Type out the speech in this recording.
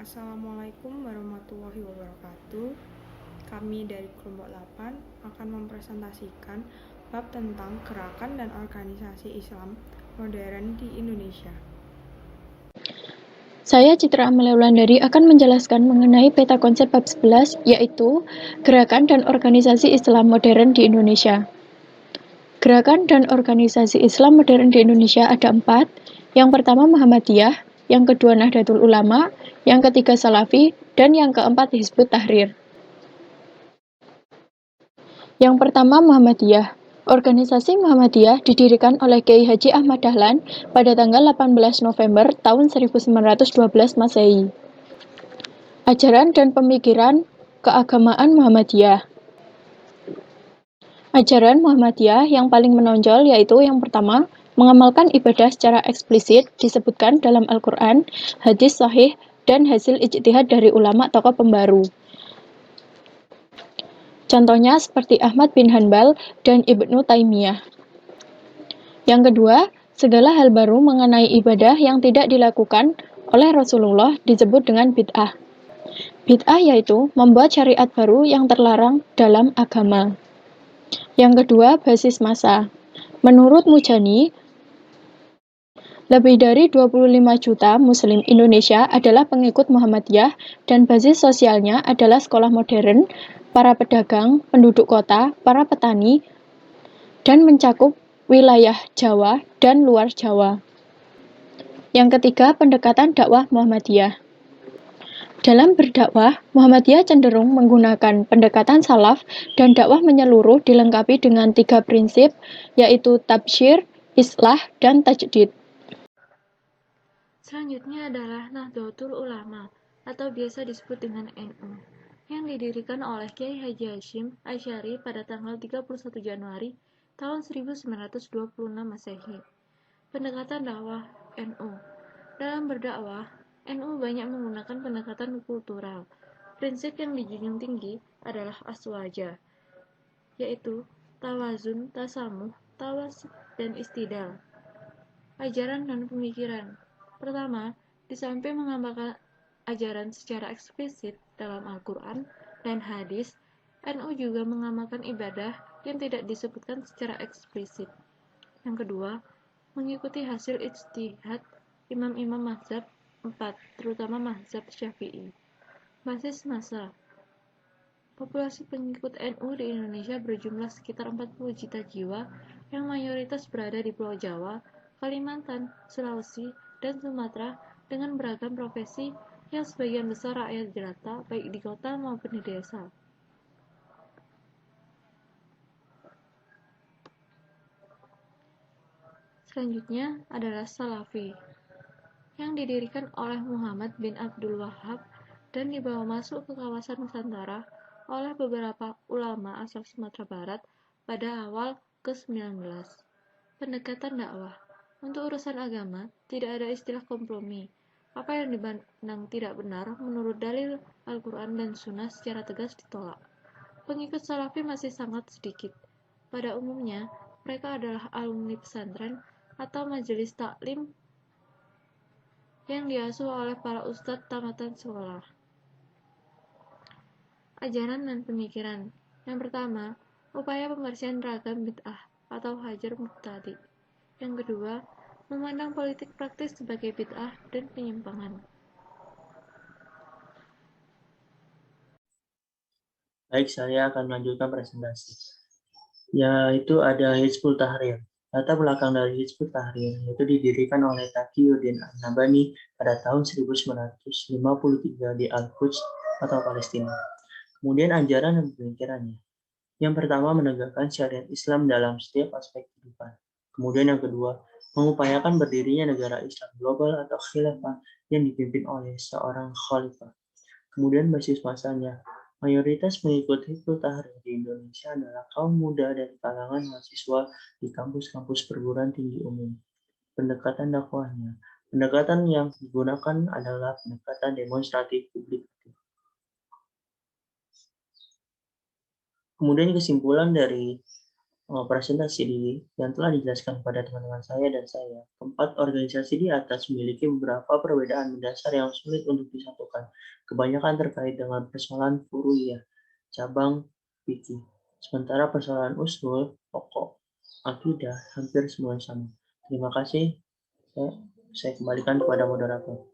Assalamualaikum warahmatullahi wabarakatuh. Kami dari kelompok 8 akan mempresentasikan bab tentang gerakan dan organisasi Islam modern di Indonesia. Saya Citra Amelia Wulandari akan menjelaskan mengenai peta konsep bab 11, yaitu Gerakan dan Organisasi Islam Modern di Indonesia. Gerakan dan organisasi Islam modern di Indonesia ada 4. Yang pertama Muhammadiyah, yang kedua Nahdlatul Ulama, yang ketiga Salafi, dan yang keempat Hizbut Tahrir. Yang pertama Muhammadiyah. Organisasi Muhammadiyah didirikan oleh Kiai Haji Ahmad Dahlan pada tanggal 18 November tahun 1912 Masehi. Ajaran dan pemikiran keagamaan Muhammadiyah. Ajaran Muhammadiyah yang paling menonjol yaitu yang pertama, mengamalkan ibadah secara eksplisit disebutkan dalam Al-Quran, hadis sahih, dan hasil ijtihad dari ulama tokoh pembaru. Contohnya seperti Ahmad bin Hanbal dan Ibnu Taimiyah. Yang kedua, segala hal baru mengenai ibadah yang tidak dilakukan oleh Rasulullah disebut dengan bid'ah. Bid'ah yaitu membuat syariat baru yang terlarang dalam agama. Yang kedua, basis massa. Menurut Mujani, lebih dari 25 juta Muslim Indonesia adalah pengikut Muhammadiyah dan basis sosialnya adalah sekolah modern, para pedagang, penduduk kota, para petani, dan mencakup wilayah Jawa dan luar Jawa. Yang ketiga, pendekatan dakwah Muhammadiyah. Dalam berdakwah, Muhammadiyah cenderung menggunakan pendekatan salaf dan dakwah menyeluruh dilengkapi dengan 3 prinsip, yaitu tabsyir, islah, dan tajdid. Selanjutnya adalah Nahdlatul Ulama atau biasa disebut dengan NU yang didirikan oleh Kiai Haji Hashim Asy'ari pada tanggal 31 Januari tahun 1926 Masehi. Pendekatan dakwah NU. Dalam berdakwah, NU banyak menggunakan pendekatan kultural. Prinsip yang dijunjung tinggi adalah aswaja, yaitu tawazun, tasamuh, tawasud, dan istidal. Ajaran dan pemikiran. Pertama, di samping mengamalkan ajaran secara eksplisit dalam Al-Quran dan hadis, NU juga mengamalkan ibadah yang tidak disebutkan secara eksplisit. Yang kedua, mengikuti hasil ijtihad imam-imam mazhab 4, terutama mazhab Syafi'i. Basis massa. Populasi pengikut NU di Indonesia berjumlah sekitar 40 juta jiwa yang mayoritas berada di Pulau Jawa, Kalimantan, Sulawesi, dan Sumatera dengan beragam profesi yang sebagian besar rakyat jelata baik di kota maupun di desa. Selanjutnya adalah Salafi, yang didirikan oleh Muhammad bin Abdul Wahhab dan dibawa masuk ke kawasan Nusantara oleh beberapa ulama asal Sumatera Barat pada awal ke-19. Pendekatan dakwah. Untuk urusan agama, tidak ada istilah kompromi. Apa yang dipandang tidak benar menurut dalil Al-Quran dan Sunnah secara tegas ditolak. Pengikut Salafi masih sangat sedikit. Pada umumnya, mereka adalah alumni pesantren atau majelis taklim yang diasuh oleh para ustadz tamatan sekolah. Ajaran dan pemikiran. Yang pertama, upaya pembersihan ragam bid'ah atau hajar mubtadi'. Yang kedua, memandang politik praktis sebagai bid'ah dan penyimpangan. Baik, saya akan melanjutkan presentasi. Yaitu ada Hizbut Tahrir. Latar belakang dari Hizbut Tahrir yaitu didirikan oleh Taqiyuddin An-Nabhani pada tahun 1953 di Al-Quds atau Palestina. Kemudian ajaran dan pemikirannya. Yang pertama, menegakkan syariat Islam dalam setiap aspek kehidupan. Kemudian yang kedua, mengupayakan berdirinya negara Islam global atau khilafah yang dipimpin oleh seorang khalifah. Kemudian basis masanya. Mayoritas pengikut Hizbut Tahrir di Indonesia adalah kaum muda dari kalangan mahasiswa di kampus-kampus perguruan tinggi umum. Pendekatan dakwahnya. Pendekatan yang digunakan adalah pendekatan demonstratif publik. Kemudian kesimpulan dari presentasi yang telah dijelaskan kepada teman-teman saya dan saya, keempat organisasi di atas memiliki beberapa perbedaan mendasar yang sulit untuk disatukan. Kebanyakan terkait dengan persoalan furu'iyah, cabang fikih. Sementara persoalan usul, pokok, akidah hampir semua sama. Terima kasih. Saya kembalikan kepada moderator.